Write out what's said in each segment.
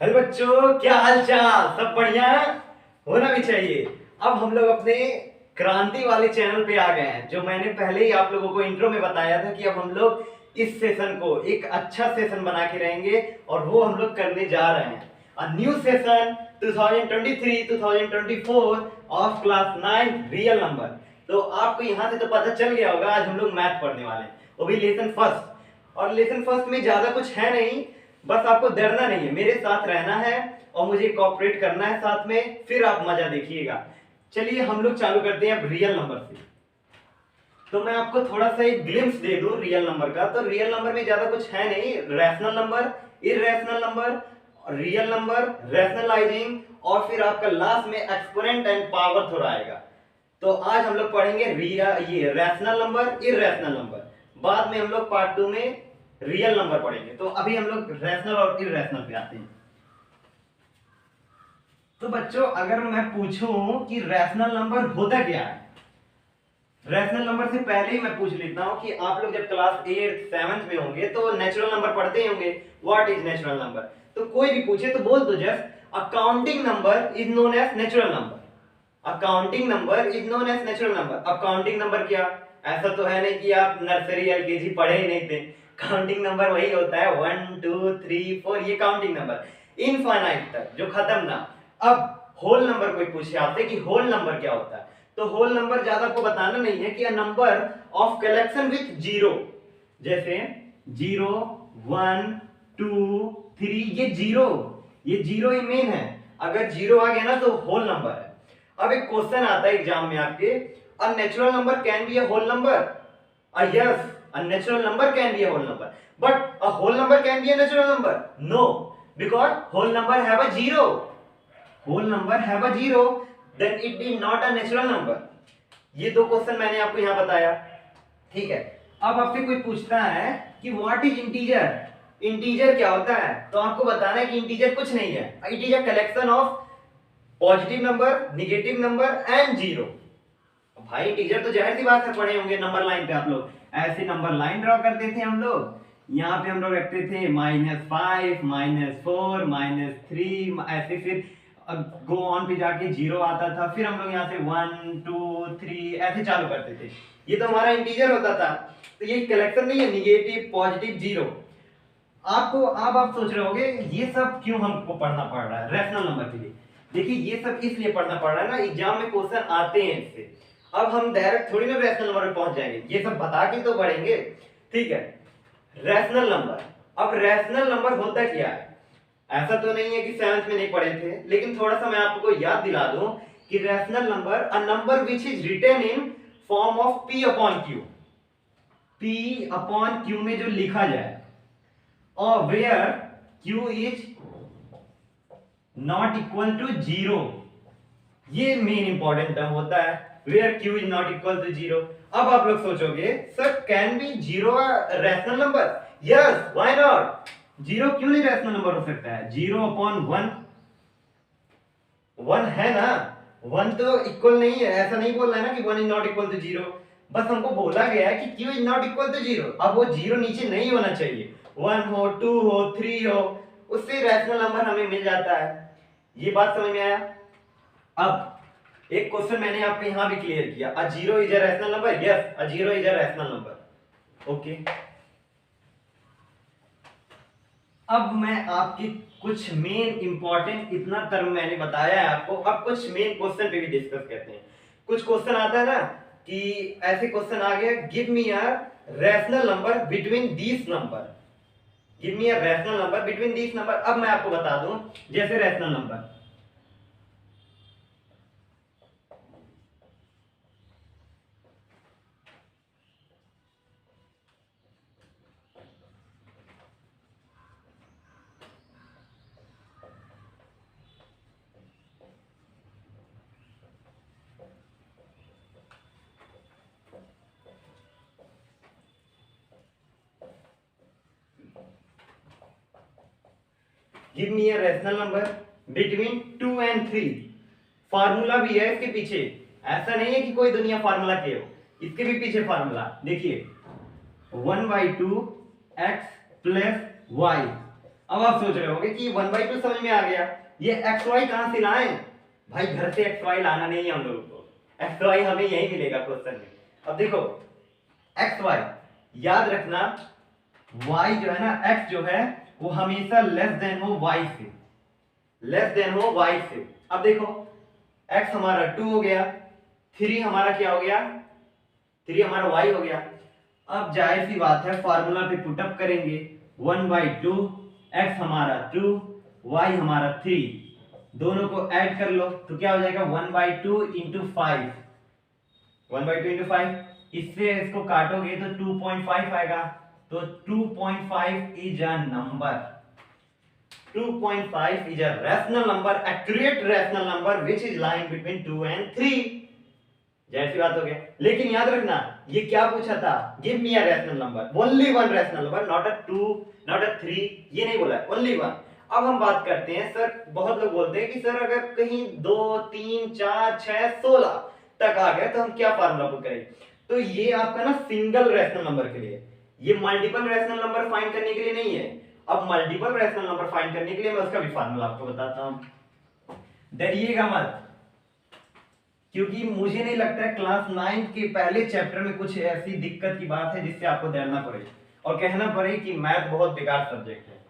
Hello बच्चों, क्या हाल चाल? सब बढ़िया होना भी चाहिए। अब हम लोग अपने क्रांति वाले चैनल पे आ गए हैं। जो मैंने पहले ही आप लोगों को इंट्रो में बताया था कि अब हम लोग इस सेशन को एक अच्छा सेशन बना के रहेंगे और वो हम लोग करने जा रहे हैं। A new session 2023-2024 of class 9 real number. तो आपको यहाँ से तो पता चल गया होगा, आज हम लोग मैथ पढ़ने वाले हैं, वो भी लेसन फर्स्ट। और लेसन फर्स्ट में ज्यादा कुछ है नहीं, बस आपको डरना नहीं है, मेरे साथ रहना है और मुझे कोऑपरेट करना है साथ में, फिर आप मजा देखिएगा। चलिए हम लोग चालू करते हैं अब रियल नंबर से। तो मैं आपको थोड़ा सा एक ग्लिम्स दे दूं रियल नंबर का। तो रियल नंबर में ज्यादा कुछ है नहीं, rational number, irrational number, real number, rationalising, और फिर आपका लास्ट में एक्सपोनेंट एंड पावर थोड़ा आएगा। तो आज हम लोग पढ़ेंगे ये रैशनल नंबर, इररेशनल नंबर। बाद में हम लोग पार्ट 2 में रियल नंबर पढ़ेंगे। तो अभी हम लोग रैशनल और इररेशनल पे आते हैं। तो बच्चों, अगर मैं पूछूं कि रैशनल नंबर होता क्या है, रैशनल नंबर से पहले ही मैं पूछ लेता हूं कि आप लोग जब क्लास 8 7th में होंगे तो नेचुरल नंबर पढ़ते ही होंगे। What is natural number? तो कोई भी पूछे तो बोल दो just a counting number is known as natural number. A counting number is known as natural number. अब काउंटिंग नंबर क्या? ऐसा तो है नहीं कि आप नर्सरी एलकेजी पढ़े ही नहीं थे। काउंटिंग नंबर वही होता है 1 2 3 4, ये काउंटिंग नंबर इनफाइनाइट तक, जो खत्म ना। अब होल नंबर कोई पूछे आपसे कि होल नंबर क्या होता है, तो होल नंबर ज्यादा आपको बताना नहीं है कि a number of collection with zero. जैसे 0 1 2 3, ये जीरो ही मेन है। अगर जीरो आ गया ना तो होल नंबर है। अब एक क्वेश्चन आता है एग्जाम में आपके, a natural number can be a whole number? Yes, a natural number can be a whole number, but a whole number can be a natural number. No, because whole number have a zero. Whole number have a zero, then it is not a natural number. ये दो question मैंने आपको यहाँ बताया, ठीक है। अब आपसे कोई पूछता है कि व्हाट इज इंटीजर, इंटीजर क्या होता है, तो आपको बताना है कि इंटीजर कुछ नहीं है, it is a collection of positive number, negative number and zero. भाई टीचर तो जाहिर सी बात है पढ़े होंगे नंबर लाइन पे। आप लोग ऐसे नंबर लाइन ड्रॉ करते थे हम लोग। यहाँ पे हम लोग रखते थे -5 -4 -3, ऐसे फिर गो ऑन पे जाके जीरो आता था, फिर हम लोग यहाँ से 1 2 3 ऐसे चालू करते थे। ये तो हमारा इंटीजर होता था। तो ये कलेक्शन नहीं है, निगेटिव पॉजिटिव जीरो। आपको अब आप सोच रहे होगे ये सब क्यों हमको पढ़ना पड़ रहा है रैशनल नंबर के लिए। देखिए ये सब इसलिए पढ़ना पड़ रहा है ना, एग्जाम में क्वेश्चन आते हैं इससे। अब हम डायरेक्ट थोड़ी ना रैशनल नंबर पे पहुंच जाएंगे, ये सब बता के तो पढ़ेंगे, ठीक है। रैशनल नंबर, अब रैशनल नंबर होता क्या है? ऐसा तो नहीं है कि 7th में नहीं पढ़े थे, लेकिन थोड़ा सा मैं आपको याद दिला दूं कि rational number a number which is written in form of p upon q। p upon q में जो लिखा जाए, और where q is not equal to zero, ये मेन इंपॉर्टेंट टर्म होता है, where q is not equal to zero. अब आप लोग सोचोगे sir can be zero rational number? Yes, why not? Zero क्यों नहीं रैशनल नंबर हो सकता है? 0 अपॉन 1, 1 है ना, 1 तो इक्वल नहीं है, ऐसा नहीं बोल रहा है ना कि 1 is not equal to zero. बस हमको बोला गया है कि q is not equal to zero. अब वो जीरो नीचे नहीं होना चाहिए, 1 हो 2 हो 3 हो, उससे रैशनल नंबर हमें मिल जाता है। ये बात समझ में आया? अब एक क्वेश्चन मैंने आपको यहां भी क्लियर किया, a zero is a rational number? Yes, a zero is a rational number. Okay, अब मैं आपकी कुछ मेन इंपॉर्टेंट, इतना टर्म मैंने बताया है आपको, अब कुछ मेन क्वेश्चन पे भी डिस्कस करते हैं। कुछ क्वेश्चन आता है ना कि ऐसे क्वेश्चन आ गया, give me a rational number between these number, give me a rational number between these number. अब मैं आपको बता दूं, जैसे rational number, give me a rational number between 2 and 3। Formula भी है इसके पीछे, ऐसा नहीं है कि कोई दुनिया फार्मूला के हो, इसके भी पीछे फार्मूला देखिए, 1/2 x प्लस y अब आप सोच रहे होंगे कि 1/2 समझ में आ गया, ये एक्स वाई कहां से लाए? भाई घर से एक्स वाई लाना नहीं है हम लोगों को, एक्स वाई हमें यही मिलेगा क्वेश्चन में। अब देखो एक्स वाई याद रखना, वाई जो है ना, एक्स जो है वो हमेशा लेस देन हो वाई से, लेस देन हो वाई से। अब देखो एक्स हमारा 2 हो गया, 3 हमारा क्या हो गया, 3 हमारा वाई हो गया। अब जाहिर सी बात है फार्मूला पे पुटअप करेंगे, 1/2 एक्स हमारा 2 वाई हमारा 3, दोनों को ऐड कर लो तो क्या हो जाएगा 1/2 इंटू 5, 1/2 इंटू 5, इससे इसको काटोगे तो 2.5 आएगा। तो 2.5 is a number, 2.5 is a rational number, accurate rational number which is lying between 2 and 3। जैसी बात हो गया। लेकिन याद रखना ये क्या पूछा था, give me a rational number, only one rational number, not a 2 not a 3, ये नहीं बोला है, ओनली वन। अब हम बात करते हैं सर, बहुत लोग बोलते हैं कि सर अगर कहीं 2 3 4 6 16 तक आ गए तो हम क्या फार्मूला पुट करें? तो ये आपका ना सिंगल रैशनल नंबर के लिए, ये मल्टीपल रैशनल नंबर फाइंड करने के लिए नहीं है। अब मल्टीपल रैशनल नंबर फाइंड करने के लिए मैं उसका भी फार्मूला आपको बताता हूं, डरिएगा मत, क्योंकि मुझे नहीं लगता है क्लास 9 के पहले चैप्टर में कुछ ऐसी दिक्कत की बात है जिससे आपको डरना पड़े और कहना पड़े कि मैथ बहुत बेकार सब्जेक्ट है।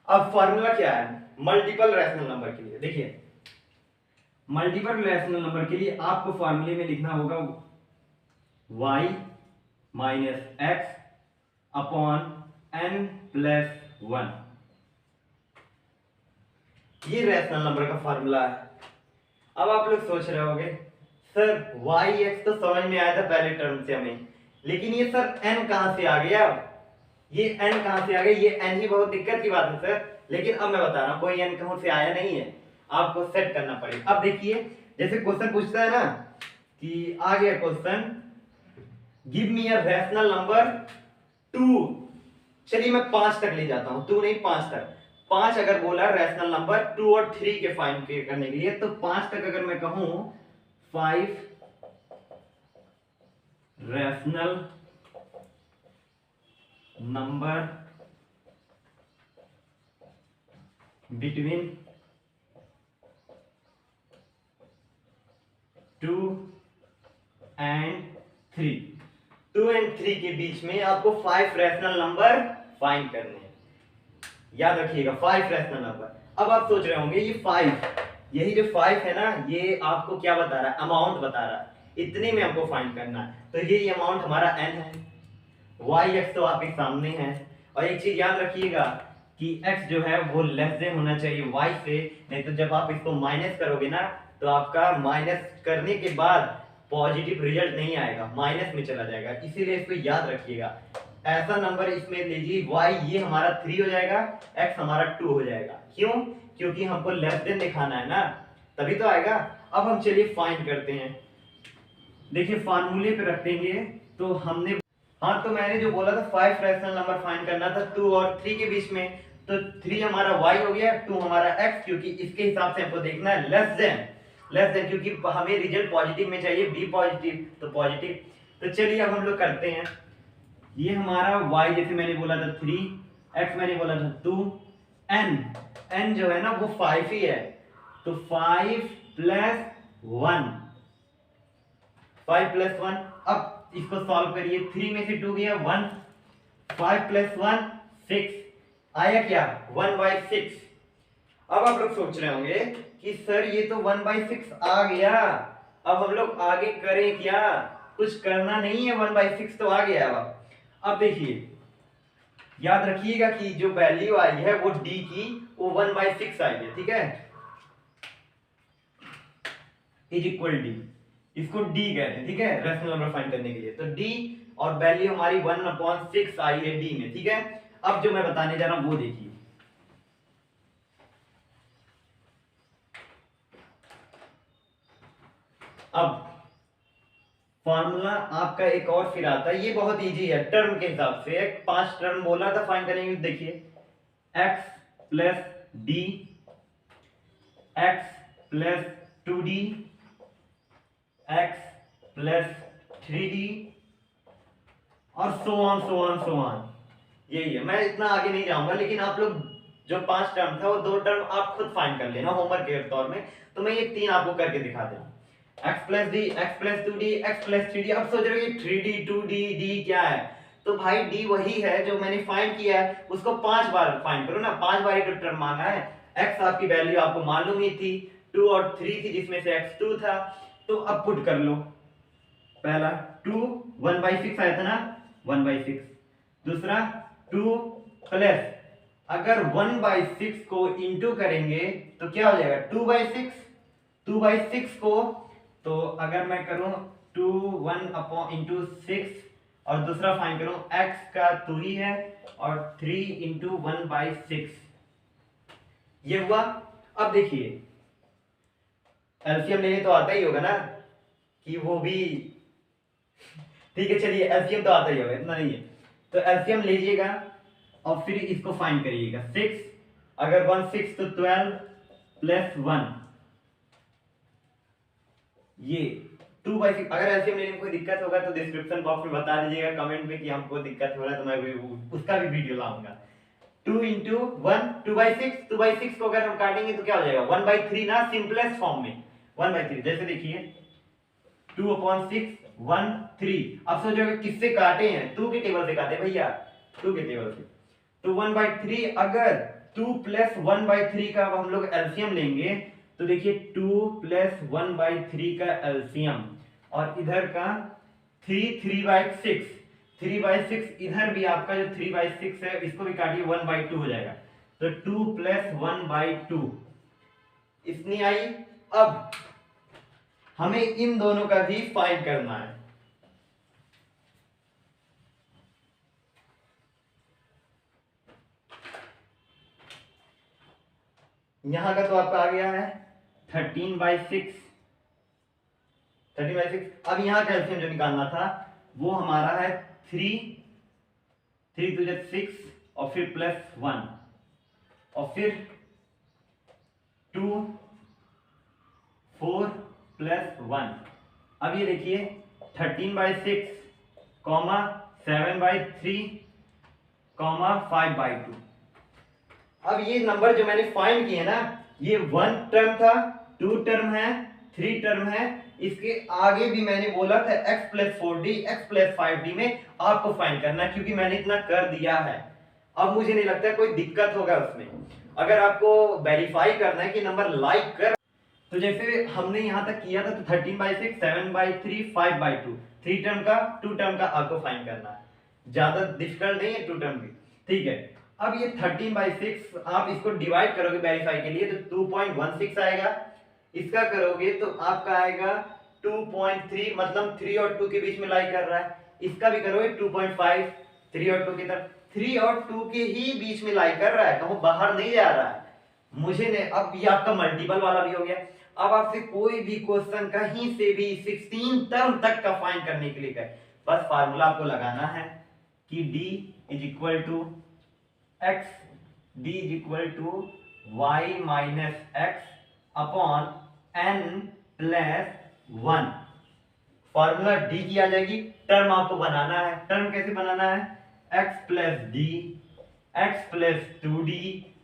अब फार्मूला क्या है मल्टीपल रैशनल नंबर के लिए? देखिए मल्टीपल रैशनल नंबर के लिए आपको फार्मूले में लिखना होगा y minus x upon n plus 1, ये रैशनल नंबर का फार्मूला है। अब आप लोग सोच रहे होंगे सर yx तो समझ में आया था पहले टर्म से हमें, लेकिन ये सर n कहां से आ गया? ये n कहां से आ गया? ये n ही बहुत दिक्कत की बात है सर। लेकिन अब मैं बता रहा हूं कोई n कहां से आया नहीं है, आपको सेट करना पड़ेगा। अब देखिए जैसे क्वेश्चन पूछता है ना कि आ गया question, give me a rational number 2, चलिए मैं 5 तक ले जाता हूं, 2 नहीं 5 तक। 5 अगर बोला रैशनल नंबर 2 और 3 के फाइंड करने के लिए, तो 5 तक अगर मैं कहूं 5 rational number between 2 and 3, 2 and 3 के बीच में आपको 5 रैशनल नंबर फाइंड करने हैं। याद रखिएगा 5 रैशनल नंबर। अब आप सोच रहे होंगे ये 5, यही जो 5 है ना, ये आपको क्या बता रहा है? अमाउंट बता रहा है, इतने में हमको फाइंड करना है। तो ये अमाउंट हमारा n है, y x तो आपके सामने है। और एक चीज याद रखिएगा कि x जो है वो लेस देन होना चाहिए y से, नहीं तो जब आप इसको माइनस करोगे ना तो आपका माइनस करने के बाद पॉजिटिव रिजल्ट नहीं आएगा, माइनस में चला जाएगा। इसीलिए इसको याद रखिएगा। ऐसा नंबर इसमें लीजिए y ये हमारा 3 हो जाएगा, x हमारा 2 हो जाएगा। क्यों? क्योंकि हमको लेस देन दिखाना है ना, तभी तो आएगा। अब हम चलिए फाइंड करते हैं। देखिए फार्मूले पे रखेंगे तो हमने, हाँ तो मैंने जो बोला था 5 रैशनल नंबर फाइंड करना था 2 और 3 के बीच में, तो 3 हमारा y हो गया, 2 हमारा x, क्योंकि इसके हिसाब से हमको देखना है लेस देन, क्योंकि हमें रिजल्ट पॉजिटिव में चाहिए, b पॉजिटिव तो पॉजिटिव। तो चलिए अब हम लोग करते हैं। ये हमारा y जैसे मैंने बोला था 3, x मैंने बोला था 2, n जो है ना वो 5 ही है, तो 5 प्लस 1, 5 प्लस 1। अब इसको सॉल्व करिए, 3 में से 2 गया 1, 5 प्लस 1 6, आया क्या 1/6। अब आप लोग सोच रहे होंगे कि सर ये तो 1/6 आ गया, अब हम लोग आगे करें क्या? कुछ करना नहीं है, 1/6 तो आ गया। अब देखिए याद रखिएगा कि जो वैल्यू आई है वो d की, वो 1/6 आई है, ठीक है, इज इक्वल डी, इसको d कहते हैं, ठीक है, रैशनल नंबर फाइंड करने के लिए। तो d और वैल्यू हमारी 1/6 आई है d में, ठीक है। अब जो मैं बताने जा रहा हूं वो देखिए, अब फॉर्मूला आपका एक और फिर आता है, ये बहुत इजी है टर्म के हिसाब से। 5 टर्म बोला था फाइंड करेंगे, देखिए x plus D, x plus 2d, x plus 3d और सो ऑन। यही है, मैं इतना आगे नहीं जाऊंगा, लेकिन आप लोग जो 5 टर्म था वो 2 टर्म आप खुद फाइंड कर लेना होमवर्क के तौर में। तो मैं ये 3 आपको करके दिखा दूं। x plus D, x plus 2d, x plus 3d। अब सोच रहे हो कि 3d 2d d क्या है, तो भाई d वही है जो मैंने फाइंड किया है, उसको 5 बार फाइंड करो ना, 5 बार ही तो टर्म मांगा है। x आपकी वैल्यू आपको मालूम ही थी, 2 और 3 थी, जिसमें से x 2 था, तो अब पुट कर लो। पहला 2 1/6 आया था ना, 1/6। दूसरा 2 प्लस, अगर 1/6 को इंटू करेंगे तो क्या हो जाएगा, 2/6। 2/6 को तो अगर मैं करूं 2 1 अपॉन इंटू 6 और दूसरा फाइन करूं x का 2 ही है और 3 इंटू 1/6, ये हुआ। अब देखिए एलसीएम लेने तो आता ही होगा ना, कि वो भी ठीक है, चलिए एलसीएम तो आता ही होगा, इतना नहीं है, तो एलसीएम लीजिएगा और फिर इसको फाइंड करिएगा। 6 अगर 1 6 तो 12 प्लस 1, ये 2/6। अगर एलसीएम लेने में कोई दिक्कत होगा तो डिस्क्रिप्शन बॉक्स में बता दीजिएगा कमेंट में कि हमको दिक्कत हो रहा है, तो मैं उसका भी वीडियो लाऊंगा। 2 इंटू 1 2/6, 2/6 को अगर हम काटेंगे तो क्या हो जाएगा, 1/3 ना, सिंपलेस्ट फॉर्म में 1/3। जैसे देखिए 2/6 1 3। अब सोचोगे किससे काटे हैं, 2 के टेबल से काटे भैया, 2 के टेबल से। तो 1/3, अगर 2 प्लस 1/3 का हम लोग एलसीएम लेंगे तो देखिए 2 प्लस 1/3 का एलसीएम, और इधर का 3 3/6, 3/6 इधर भी आपका जो 3/6 है इसको भी काटिए, 1/2 हो जाएगा, तो 2 प्लस 1/2 इतनी आई। अब हमें इन दोनों का भी फाइंड करना है। यहां का तो आपका आ गया है 13/6, 13/6। अब यहां का एलसीएम जो निकालना था वो हमारा है 3 3 2 6 और फिर प्लस 1 और फिर 2 4 प्लस 1। अब ये देखिए 13/6 कॉमा 7/3 कॉमा 5/2। अब ये नंबर जो मैंने फाइंड किए ना, ये 1 टर्म था, 2 टर्म है, 3 टर्म है, इसके आगे भी मैंने बोला था x plus 4d x plus 5d में आपको फाइंड करना है, क्योंकि मैंने इतना कर दिया है। अब मुझे नहीं लगता कोई दिक्कत होगा उसमें। अगर आपको वेरीफाई करना है कि नंबर लाइक कर, तो जैसे हमने यहां तक किया था, तो 13/6 7/3 5/2, 3 टर्म का 2 टर्म का आपको फाइंड करना है, ज्यादा डिफिकल्ट नहीं है 2 टर्म भी, ठीक है। अब ये 13/6 आप इसको डिवाइड करोगे वेरीफाई के लिए तो 2.16 आएगा, इसका करोगे तो आपका आएगा 2.3, मतलब 3 और 2 के बीच में लाई कर रहा है। इसका भी करोगे 2.5, 3 और 2 की तरफ, 3 और 2 के ही बीच में लाई कर रहा है, कहूं बाहर नहीं जा रहा है। मुझे ने अब ये आपका मल्टीपल वाला भी हो गया। अब आपसे कोई भी क्वेश्चन कहीं से भी 16 टर्म तक का फाइंड करने के लिए कहे, बस फार्मूला आपको लगाना है कि d is equal to x, d is equal to y minus x upon n plus 1। Formula d की आ जाएगी, टर्म आपको बनाना है। टर्म कैसे बनाना है, x plus D, x plus 2d,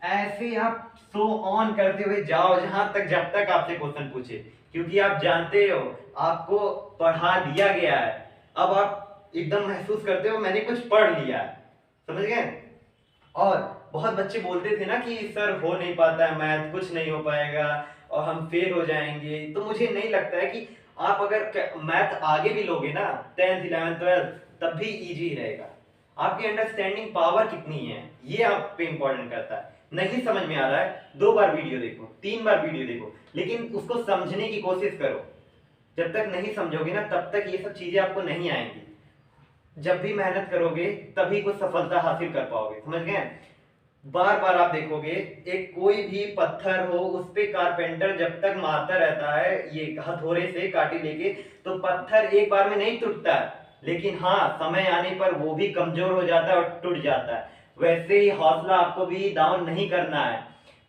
ऐसे आप सो ऑन करते हुए जाओ जहां तक, जब तक आपसे क्वेश्चन पूछे, क्योंकि आप जानते हो आपको पढ़ा दिया गया है। अब आप एकदम महसूस करते हो मैंने कुछ पढ़ लिया है, समझ गए। और बहुत बच्चे बोलते थे ना कि सर हो नहीं पाता है मैथ, कुछ नहीं हो पाएगा और हम फेल हो जाएंगे। तो मुझे नहीं लगता है कि आप अगर मैथ आगे भी लोगे ना 10th 11th 12th तब भी इजी रहेगा। आपकी अंडरस्टैंडिंग पावर कितनी है ये आप पे इंपॉर्टेंट करता है। नहीं समझ में आ रहा है 2 बार वीडियो देखो, 3 बार वीडियो देखो, लेकिन उसको समझने की कोशिश करो। जब तक नहीं समझोगे ना तब तक ये सब चीजें आपको नहीं आएंगी। जब भी मेहनत करोगे तभी कुछ सफलता हासिल कर पाओगे, समझ गए। बार बार आप देखोगे एक कोई भी पत्थर हो उस पे कारपेंटर जब तक मारता रहता है ये हथौड़े से काटी लेके, तो पत्थर एक बार में नहीं टूटता है, लेकिन हाँ समय आने पर वो भी कमजोर हो जाता है और टूट जाता है। वैसे ही हौसला आपको भी डाउन नहीं करना है,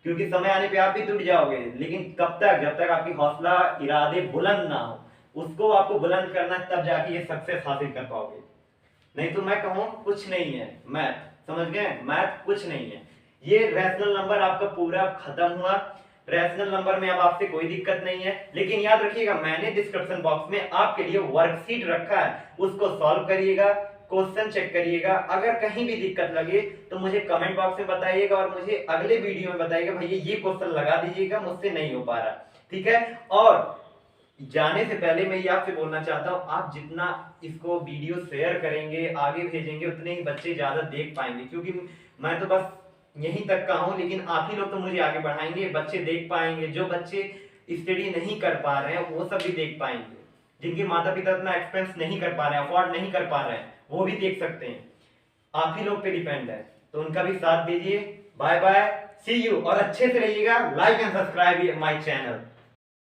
क्योंकि समय आने पे आप भी टूट जाओगे, लेकिन कब तक, जब तक आपकी हौसला इरादे बुलंद ना हो। उसको आपको बुलंद करना है, तब जाके ये सक्सेस हासिल कर पाओगे। नहीं तो मैं कहूँ कुछ नहीं है मैथ। समझ गए? मैथ कुछ नहीं है। ये रैशनल नंबर आपका पूरा खत्म हुआ। रैशनल नंबर में अब आपसे कोई दिक्कत नहीं है, लेकिन याद रखिएगा मैंने डिस्क्रिप्शन बॉक्स में आपके लिए वर्कशीट रखा है, उसको सॉल्व करिएगा, क्वेश्चन चेक करिएगा। अगर कहीं भी दिक्कत लगे तो मुझे कमेंट बॉक्स में बताइएगा और मुझे अगले वीडियो में बताइएगा भैया ये क्वेश्चन लगा दीजिएगा, मुझसे नहीं हो पा रहा। ठीक है? और जाने से पहले मैं ये आपसे बोलना चाहता हूं, आप जितना इसको वीडियो शेयर करेंगे, आगे भेजेंगे, उतने ही बच्चे ज्यादा देख पाएंगे। क्योंकि मैं तो बस यहीं तक का हूं, लेकिन आप ही लोग तो मुझे आगे बढ़ाएंगे, बच्चे देख पाएंगे। जो बच्चे स्टडी नहीं कर पा रहे हैं वो सब भी देख पाएंगे, जिनके माता पिता इतना एक्सपेंस नहीं कर पा रहे हैं, अफोर्ड नहीं कर पा रहे हैं, वो भी देख सकते हैं। आप ही लोग पे डिपेंड है, तो उनका भी साथ दीजिए। बाय बाय, सी यू, और अच्छे से रहिएगा। Like and subscribe my channel.